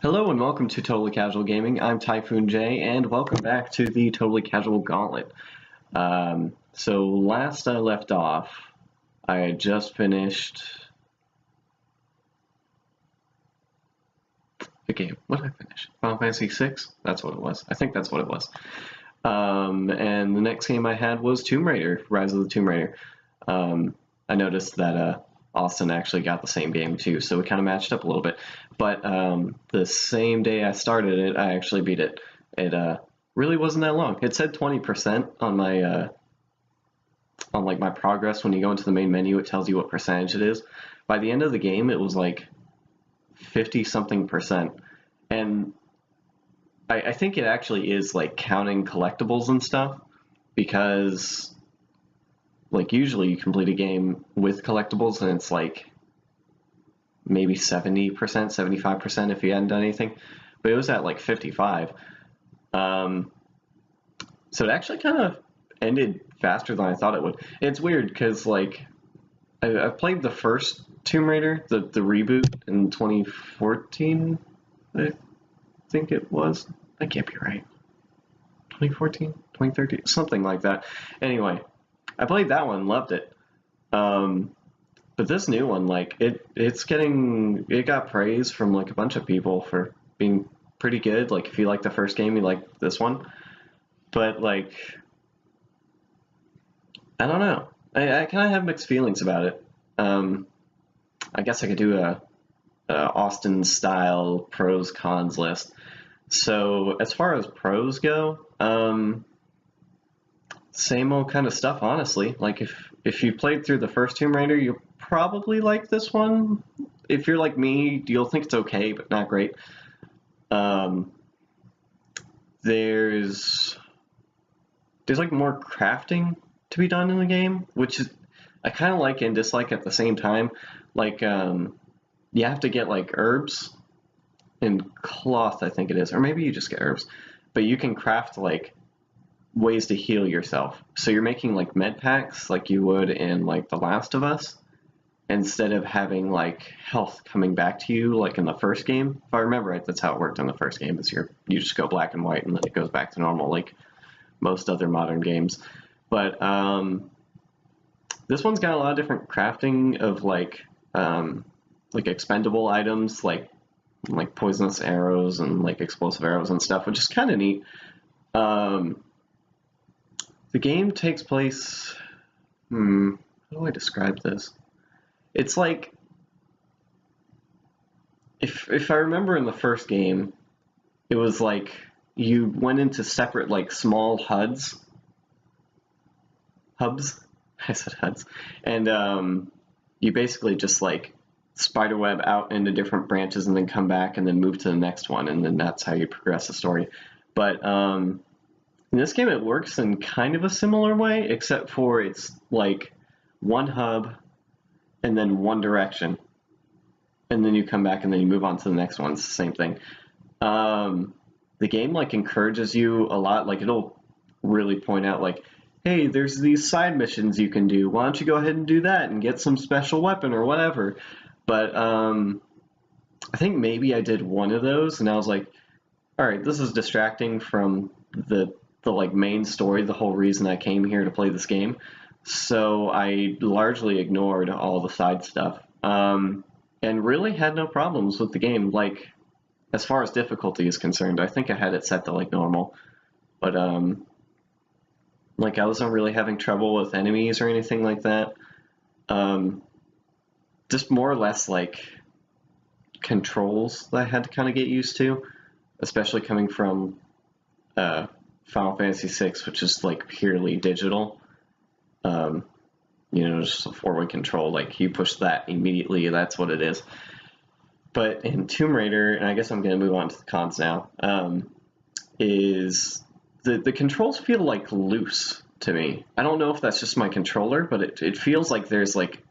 Hello and welcome to Totally Casual Gaming. I'm typhoonJ and welcome back to the Totally Casual Gauntlet. So last I left off, I had just finished the game. What did I finish? Final Fantasy VI? That's what it was. I think that's what it was. And the next game I had was Tomb Raider, Rise of the Tomb Raider. I noticed that Austin actually got the same game too, so we kind of matched up a little bit. But the same day I started it, I actually beat it. It really wasn't that long. It said 20% on my on like my progress. When you go into the main menu, it tells you what percentage it is. By the end of the game, it was like 50-something%, and I think it actually is like counting collectibles and stuff, because like usually you complete a game with collectibles and it's like maybe 70%, 75% if you hadn't done anything, but it was at like 55. So it actually kind of ended faster than I thought it would. It's weird because like I played the first Tomb Raider, the reboot in 2014, I think it was. I can't be right. 2014, 2013, something like that. Anyway, I played that one, loved it. But this new one, like it got praise from like a bunch of people for being pretty good. Like if you like the first game, you like this one. But like, I don't know. I kind of have mixed feelings about it. I guess I could do a Austin style pros cons list. So as far as pros go, same old kind of stuff, honestly. Like if you played through the first Tomb Raider, you'll probably like this one. If you're like me, you'll think it's okay, but not great. There's like more crafting to be done in the game, which is I kind of like and dislike at the same time. Like you have to get like herbs and cloth, I think it is, or maybe you just get herbs, but you can craft like ways to heal yourself. So you're making like med packs like you would in like The Last of Us, instead of having like health coming back to you like in the first game. If I remember right, that's how it worked in the first game, is you just go black and white and then it goes back to normal like most other modern games. But this one's got a lot of different crafting of like expendable items like poisonous arrows and like explosive arrows and stuff, which is kind of neat. The game takes place, how do I describe this? It's like, if I remember in the first game, it was like you went into separate like small hubs. I said HUDs. And you basically just like spiderweb out into different branches and then come back and then move to the next one, and then that's how you progress the story. But in this game, it works in kind of a similar way, except for it's like one hub and then one direction, and then you come back and then you move on to the next one. It's the same thing. The game like encourages you a lot. Like it'll really point out like, hey, there's these side missions you can do. Why don't you go ahead and do that and get some special weapon or whatever? But I think maybe I did one of those and I was like, all right, this is distracting from the like main story, the whole reason I came here to play this game. So I largely ignored all the side stuff, and really had no problems with the game. Like as far as difficulty is concerned, I think I had it set to like normal, but like I wasn't really having trouble with enemies or anything like that. Just more or less like controls that I had to kind of get used to, especially coming from Final Fantasy VI, which is like purely digital. Just a forward control. Like you push that immediately, that's what it is. But in Tomb Raider, and I guess I'm going to move on to the cons now, is the controls feel like loose to me. I don't know if that's just my controller, but it feels like there's like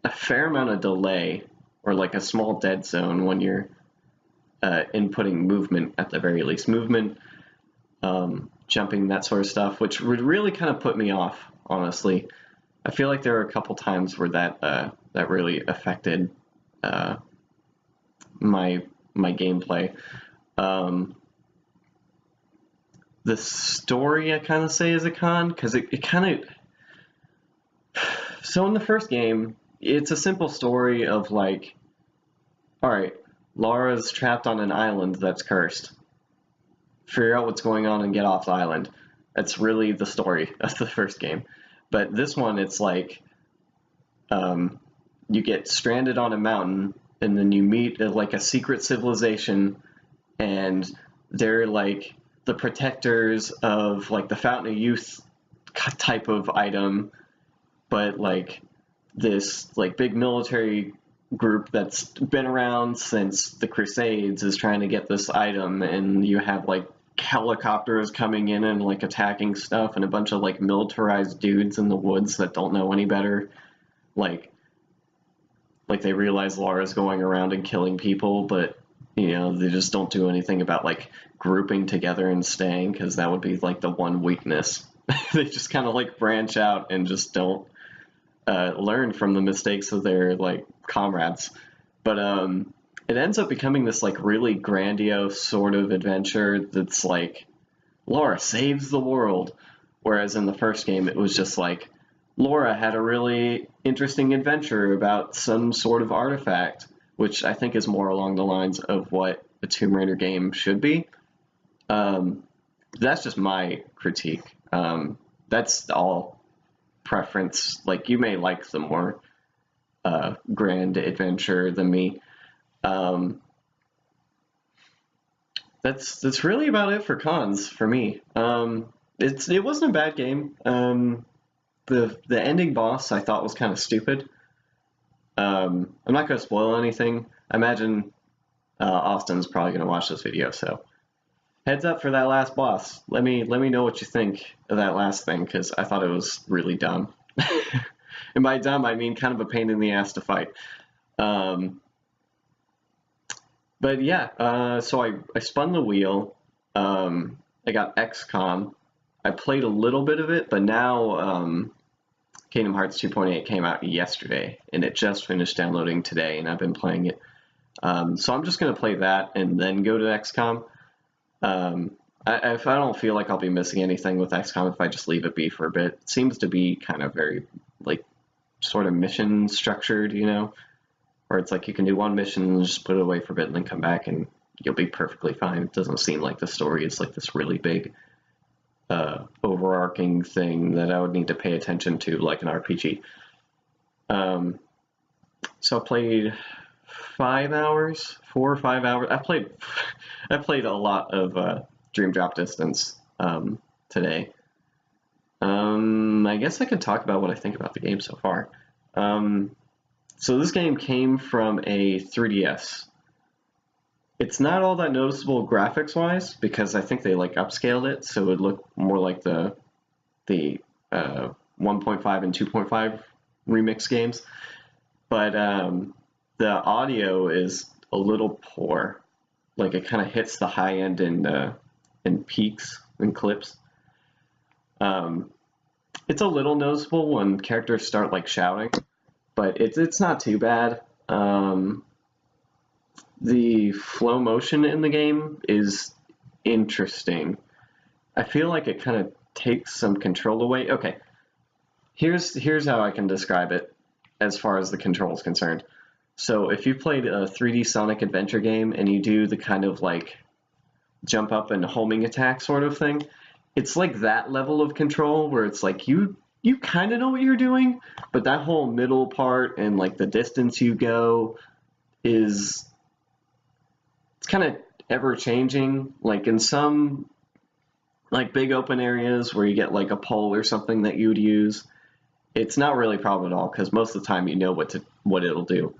a fair amount of delay or like a small dead zone when you're inputting movement, at the very least. Movement, jumping, that sort of stuff, which would really kind of put me off, honestly. I feel like there were a couple times where that really affected my my gameplay. The story I kind of say is a con, because it kind of... So in the first game, it's a simple story of like, alright, Laura's trapped on an island that's cursed. Figure out what's going on and get off the island. That's really the story of the first game. But this one, it's like, you get stranded on a mountain, and then you meet like a secret civilization, and they're like the protectors of like the Fountain of Youth type of item, but like this like big military group that's been around since the Crusades is trying to get this item, and you have like helicopters coming in and like attacking stuff, and a bunch of like militarized dudes in the woods that don't know any better, like they realize Laura's going around and killing people, but you know, they just don't do anything about like grouping together and staying, because that would be like the one weakness. They just kind of like branch out and just don't learn from the mistakes of their like comrades. But it ends up becoming this like really grandiose sort of adventure that's like Laura saves the world, whereas in the first game it was just like Laura had a really interesting adventure about some sort of artifact, which I think is more along the lines of what a Tomb Raider game should be. That's just my critique. That's all preference. Like, you may like the more grand adventure than me. That's really about it for cons for me. It wasn't a bad game. The ending boss I thought was kind of stupid. I'm not going to spoil anything. I imagine Austin's probably going to watch this video, so heads up for that last boss. Let me know what you think of that last thing, because I thought it was really dumb. And by dumb, I mean kind of a pain in the ass to fight. But yeah, so I spun the wheel. I got XCOM. I played a little bit of it, but now Kingdom Hearts 2.8 came out yesterday, and it just finished downloading today, and I've been playing it. So I'm just going to play that and then go to XCOM. If I don't feel like I'll be missing anything with XCOM if I just leave it be for a bit. It seems to be kind of very, like, sort of mission structured, you know? Where it's like you can do one mission and just put it away for a bit and then come back and you'll be perfectly fine. It doesn't seem like the story is like this really big overarching thing that I would need to pay attention to like an RPG. So I played 4 or 5 hours. I played a lot of Dream Drop Distance today. I guess I could talk about what I think about the game so far. So this game came from a 3DS. It's not all that noticeable graphics-wise, because I think they like upscaled it so it would look more like the 1.5 and 2.5 remix games. But the audio is a little poor. Like, it kind of hits the high end in peaks and clips. It's a little noticeable when characters start like shouting, but it's not too bad. The flow motion in the game is interesting. I feel like it kind of takes some control away. Okay, here's how I can describe it as far as the control is concerned. So if you played a 3D Sonic Adventure game and you do the kind of like jump up and homing attack sort of thing, it's like that level of control where it's like you kind of know what you're doing, but that whole middle part and like the distance you go it's kind of ever changing. Like in some like big open areas where you get like a pole or something that you would use, it's not really a problem at all because most of the time you know what it'll do.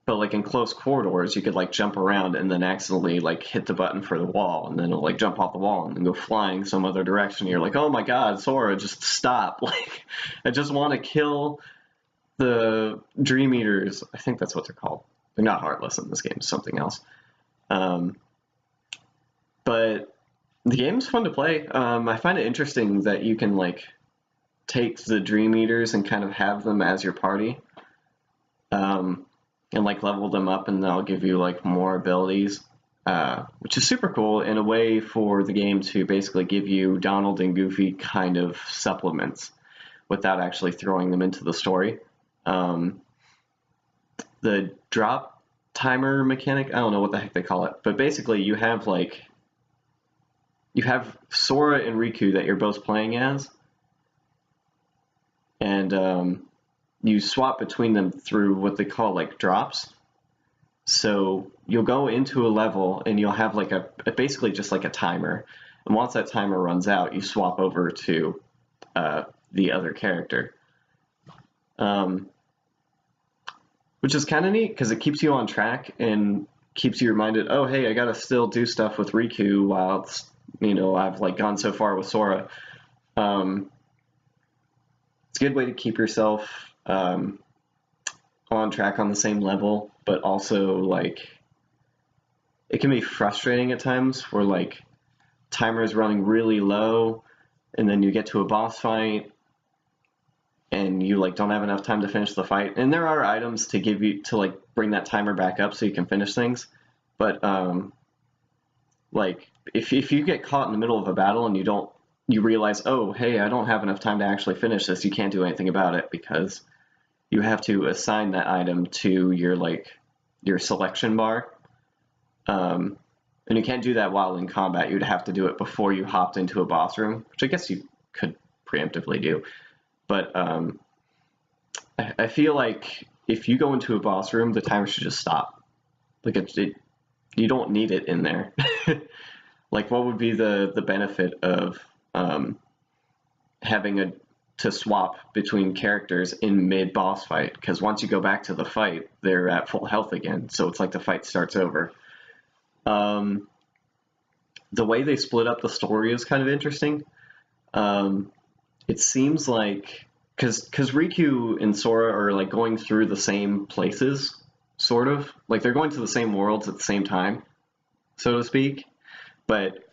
But like in close corridors, you could like jump around and then accidentally like hit the button for the wall, and then it'll like jump off the wall and then go flying some other direction. You're like, oh my god, Sora, just stop! Like, I just want to kill the Dream Eaters. I think that's what they're called. They're not Heartless in this game; it's something else. But the game's fun to play. I find it interesting that you can like take the Dream Eaters and kind of have them as your party. and like level them up, and they'll give you like more abilities, which is super cool in a way for the game to basically give you Donald and Goofy kind of supplements without actually throwing them into the story. The drop timer mechanic, I don't know what the heck they call it, but basically you have Sora and Riku that you're both playing as, and you swap between them through what they call like drops. So you'll go into a level and you'll have like basically just like a timer, and once that timer runs out, you swap over to the other character, which is kind of neat because it keeps you on track and keeps you reminded, oh hey, I gotta still do stuff with Riku while it's, I've like gone so far with Sora. It's a good way to keep yourself on track on the same level, but also like it can be frustrating at times where like timer is running really low and then you get to a boss fight and you like don't have enough time to finish the fight, and there are items to give you to like bring that timer back up so you can finish things, but like if you get caught in the middle of a battle and you realize, oh hey, I don't have enough time to actually finish this, you can't do anything about it because you have to assign that item to your selection bar, and you can't do that while in combat. You'd have to do it before you hopped into a boss room, which I guess you could preemptively do. But I feel like if you go into a boss room, the timer should just stop. Like you don't need it in there. Like, what would be the benefit of having to swap between characters in mid-boss fight? Because once you go back to the fight, they're at full health again, so it's like the fight starts over. The way they split up the story is kind of interesting. It seems like, because Riku and Sora are like going through the same places, sort of. Like they're going to the same worlds at the same time, so to speak. But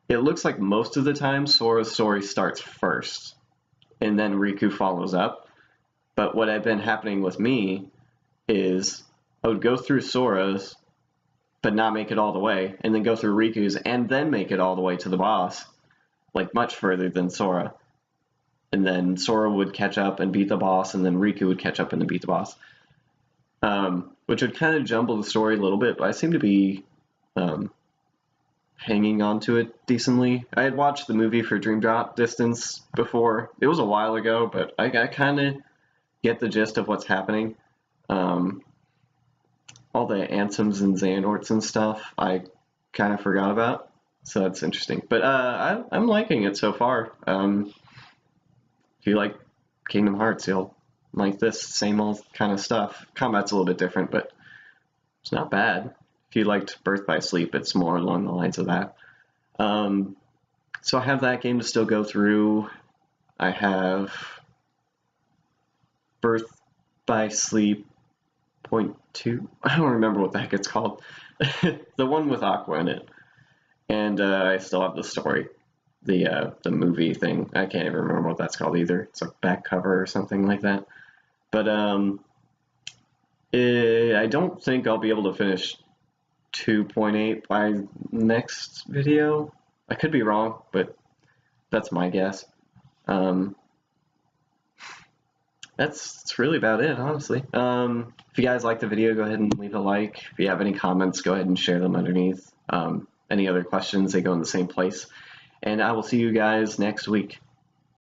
it looks like most of the time Sora's story starts first, and then Riku follows up. But what had been happening with me is I would go through Sora's, but not make it all the way, and then go through Riku's, and then make it all the way to the boss, like much further than Sora. And then Sora would catch up and beat the boss, and then Riku would catch up and beat the boss. Which would kind of jumble the story a little bit, but I seem to be hanging on to it decently. I had watched the movie for Dream Drop Distance before. It was a while ago, but I kind of get the gist of what's happening. All the Ansems and Xehanorts and stuff I kind of forgot about, so that's interesting. But I'm liking it so far. If you like Kingdom Hearts, you'll like this same old kind of stuff. Combat's a little bit different, but it's not bad. If you liked Birth by Sleep, it's more along the lines of that. So I have that game to still go through. I have Birth by Sleep .2. I don't remember what the heck it's called. The one with Aqua in it. And I still have the story. The movie thing. I can't even remember what that's called either. It's a back cover or something like that. But I don't think I'll be able to finish 2.8 by next video. I could be wrong, but that's my guess. That's really about it, honestly. If you guys like the video, go ahead and leave a like. If you have any comments, go ahead and share them underneath. Any other questions, they go in the same place. And I will see you guys next week.